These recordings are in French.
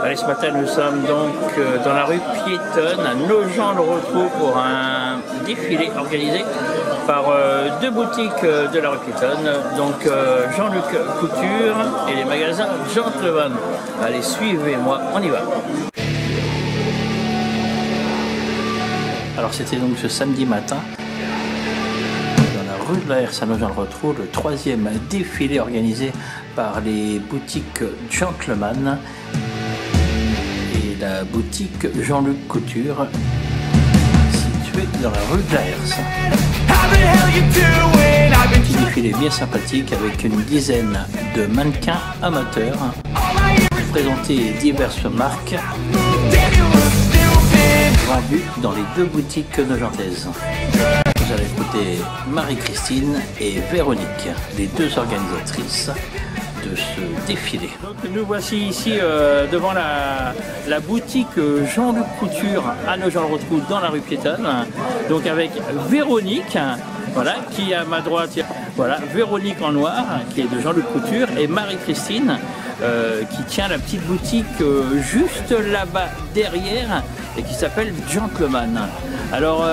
Allez, ce matin, nous sommes donc dans la rue piétonne à Nogent-le-Rotrou pour un défilé organisé par deux boutiques de la rue piétonne, donc Jean-Luc Couture et les magasins Gentleman. Allez, suivez-moi, on y va. Alors c'était donc ce samedi matin, dans la rue de la Herse à Nogent-le-Rotrou, le troisième défilé organisé par les boutiques Gentleman et la boutique Jean-Luc Couture, située dans la rue de la Herse. Un petit défilé bien sympathique avec une dizaine de mannequins amateurs, présenter diverses marques vendues dans les deux boutiques nogentaises. Vous allez écouter Marie-Christine et Véronique, les deux organisatrices de ce défilé. Donc nous voici ici devant la boutique Jean-Luc Couture à Nogent-le-Rotrou dans la rue piétonne. Donc avec Véronique, voilà, qui est à ma droite. Voilà, Véronique en noir, qui est de Jean-Luc Couture, et Marie-Christine, qui tient la petite boutique juste là-bas derrière et qui s'appelle Gentleman. Alors,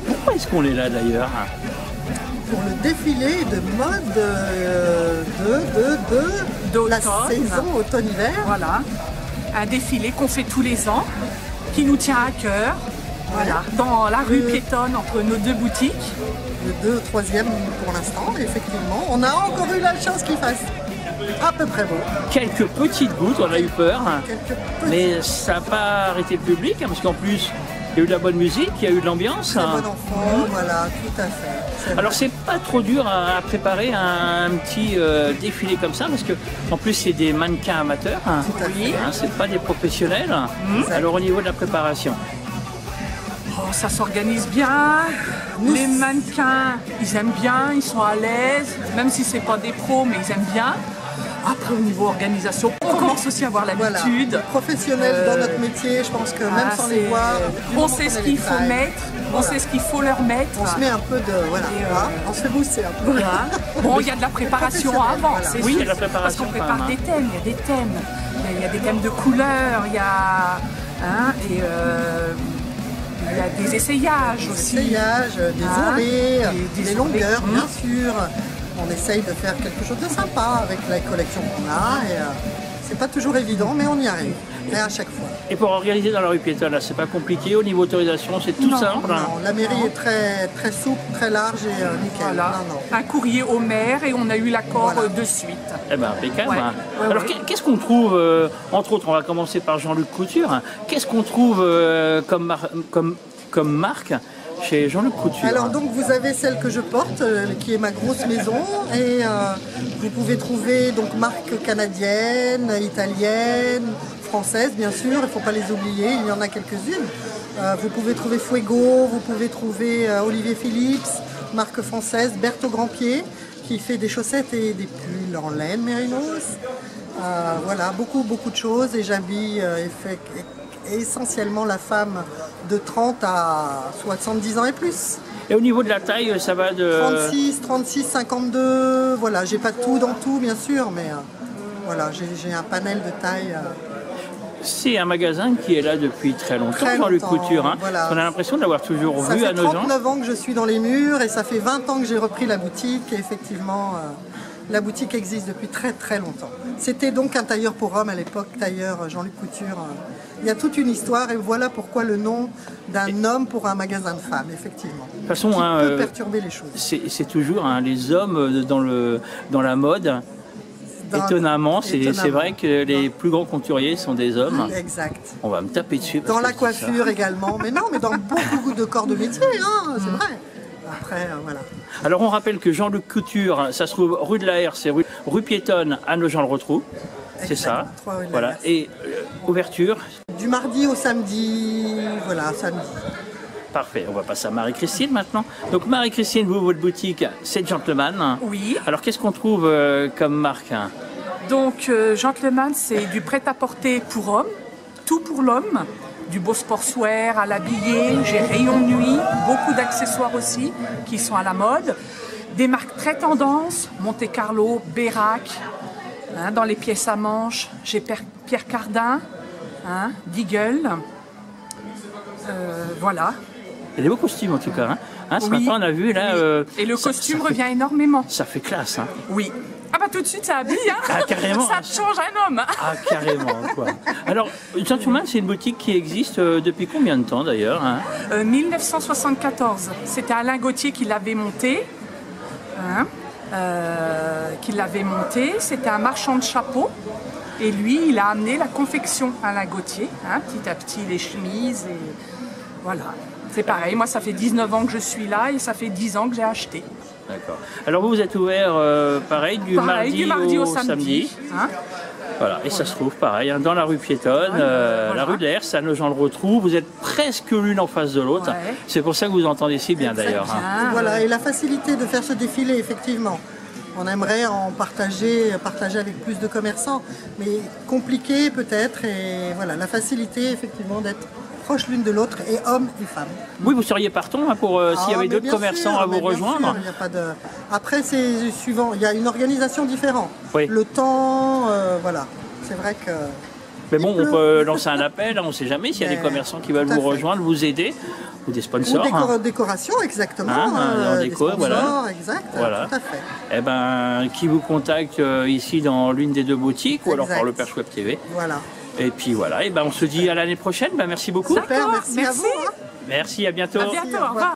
pourquoi est-ce qu'on est là d'ailleurs? Pour le défilé de mode de la saison automne-hiver. Voilà, un défilé qu'on fait tous les ans, qui nous tient à cœur. Voilà, dans la rue piétonne entre nos deux boutiques. Le troisième pour l'instant, effectivement. On a encore eu la chance qu'il fasse à peu près beau. Quelques petites gouttes, on a eu peur, mais ça n'a pas arrêté le public, hein, parce qu'en plus, il y a eu de la bonne musique, il y a eu de l'ambiance. Très bon enfant, voilà, tout à fait. Alors c'est pas trop dur à préparer un petit défilé comme ça, parce que en plus c'est des mannequins amateurs, hein, c'est pas des professionnels. Alors au niveau de la préparation, ça s'organise bien, les mannequins, ils aiment bien, ils sont à l'aise, même si c'est pas des pros, mais ils aiment bien. Après, au niveau organisation, on commence aussi à avoir l'habitude. Voilà. Professionnels dans notre métier, je pense que même sans les voir, on sait ce qu'il faut mettre, on sait ce qu'il faut leur mettre. On se met un peu de... Voilà, on se fait booster un peu. Voilà. Bon, il y a de la préparation avant, c'est oui, il y a de la préparation. Parce qu'on prépare des thèmes, il y a des thèmes. Il y a des thèmes de couleurs, il y a... il y a des essayages aussi. Des essayages, des orées, des longueurs, bien sûr. On essaye de faire quelque chose de sympa avec la collection qu'on a. Et c'est pas toujours évident, mais on y arrive. Et à chaque fois. Et pour organiser dans la rue piétonne, là, c'est pas compliqué au niveau autorisation, c'est tout simple. Non, la mairie est très souple, très large et nickel. Voilà. Un courrier au maire et on a eu l'accord de suite. Eh ben, impeccable. Alors, qu'est-ce qu'on trouve, entre autres, on va commencer par Jean-Luc Couture, hein, qu'est-ce qu'on trouve comme marque chez Jean-Luc Couture? Alors donc vous avez celle que je porte, qui est ma grosse maison, et vous pouvez trouver donc marques canadiennes, italiennes, françaises bien sûr, il ne faut pas les oublier, il y en a quelques-unes. Vous pouvez trouver Fuego, vous pouvez trouver Olivier Philips, marque française, Berthaud Grandpied, qui fait des chaussettes et des pulls en laine mérinos. Voilà, beaucoup de choses, et j'habille essentiellement la femme de 30 à 70 ans et plus. Et au niveau de la taille, ça va de... 36, 52, voilà, j'ai pas tout dans tout bien sûr, mais voilà, j'ai un panel de taille. C'est un magasin qui est là depuis très longtemps, Jean-Luc Couture. Hein. Voilà. On a l'impression de l'avoir toujours vu à Nogent. Ça fait 39 ans que je suis dans les murs, et ça fait 20 ans que j'ai repris la boutique, et effectivement... la boutique existe depuis très longtemps. C'était donc un tailleur pour hommes à l'époque, tailleur Jean-Luc Couture. Il y a toute une histoire, et voilà pourquoi le nom d'un homme pour un magasin de femmes, effectivement. De toute façon, qui peut perturber les choses. C'est toujours les hommes dans la mode. Étonnamment, c'est vrai que les plus grands couturiers sont des hommes. Exact. On va me taper dessus. Dans la coiffure également, mais non, mais dans beaucoup de corps de métier, hein, c'est vrai. Après, voilà. Alors on rappelle que Jean-Luc Couture, ça se trouve rue de la Herse, c'est rue piétonne à Nogent-le-Rotrou. C'est ça. Voilà. Et ouverture du mardi au samedi, voilà, samedi. Parfait, on va passer à Marie-Christine maintenant. Donc Marie-Christine, vous, votre boutique, c'est Gentleman. Oui. Alors qu'est-ce qu'on trouve comme marque? Donc Gentleman, c'est du prêt-à-porter pour hommes, tout pour l'homme. Du beau sportswear à l'habillé, j'ai rayon de nuit, beaucoup d'accessoires aussi qui sont à la mode. Des marques très tendances, Monte Carlo, Bérac, dans les pièces à manches, j'ai Pierre Cardin, hein, d'Eagle. Voilà. Il y a des beaux costumes en tout cas. Hein, ce Oui. matin on a vu là. Et le costume revient énormément. Ça fait classe. Hein. Oui. Ah bah tout de suite ça habille, hein. Ah, carrément. Ça change un homme. Ah, carrément, quoi. Alors, Gentleman, c'est une boutique qui existe depuis combien de temps d'ailleurs, hein? 1974. C'était Alain Gauthier qui l'avait monté. Hein, C'était un marchand de chapeaux. Et lui, il a amené la confection à Alain Gauthier. Hein, petit à petit, les chemises. Et voilà. C'est pareil. Moi, ça fait 19 ans que je suis là et ça fait 10 ans que j'ai acheté. D'accord. Alors vous êtes ouvert pareil du mardi au samedi. Hein. Voilà, et ça se trouve pareil, hein, dans la rue piétonne, la rue de l'Air, ça nos gens le retrouvent, vous êtes presque l'une en face de l'autre. Ouais. C'est pour ça que vous entendez si bien d'ailleurs. Hein. Et voilà, et la facilité de faire ce défilé, effectivement. On aimerait en partager avec plus de commerçants, mais compliqué peut-être, et voilà, la facilité effectivement d'être proches l'une de l'autre, et hommes et femmes. Oui, vous seriez partant hein, pour s'il y avait d'autres commerçants à vous rejoindre. Sûr, y a pas de... Après, c'est suivant, il y a une organisation différente. Oui. Le temps, voilà, c'est vrai que... Mais bon, on peut lancer un appel, hein, on ne sait jamais s'il y a des commerçants qui veulent vous rejoindre, vous aider, ou des sponsors. Ou décoration, exactement. En déco, des sponsors, voilà. Exact, Voilà. tout à fait. Eh ben, qui vous contacte ici dans l'une des deux boutiques, ou alors par le Perche Web TV. Voilà. Et puis voilà, et ben on se dit à l'année prochaine. Ben, merci beaucoup. Super, merci à vous. Hein. Merci, à bientôt. À bientôt, au revoir.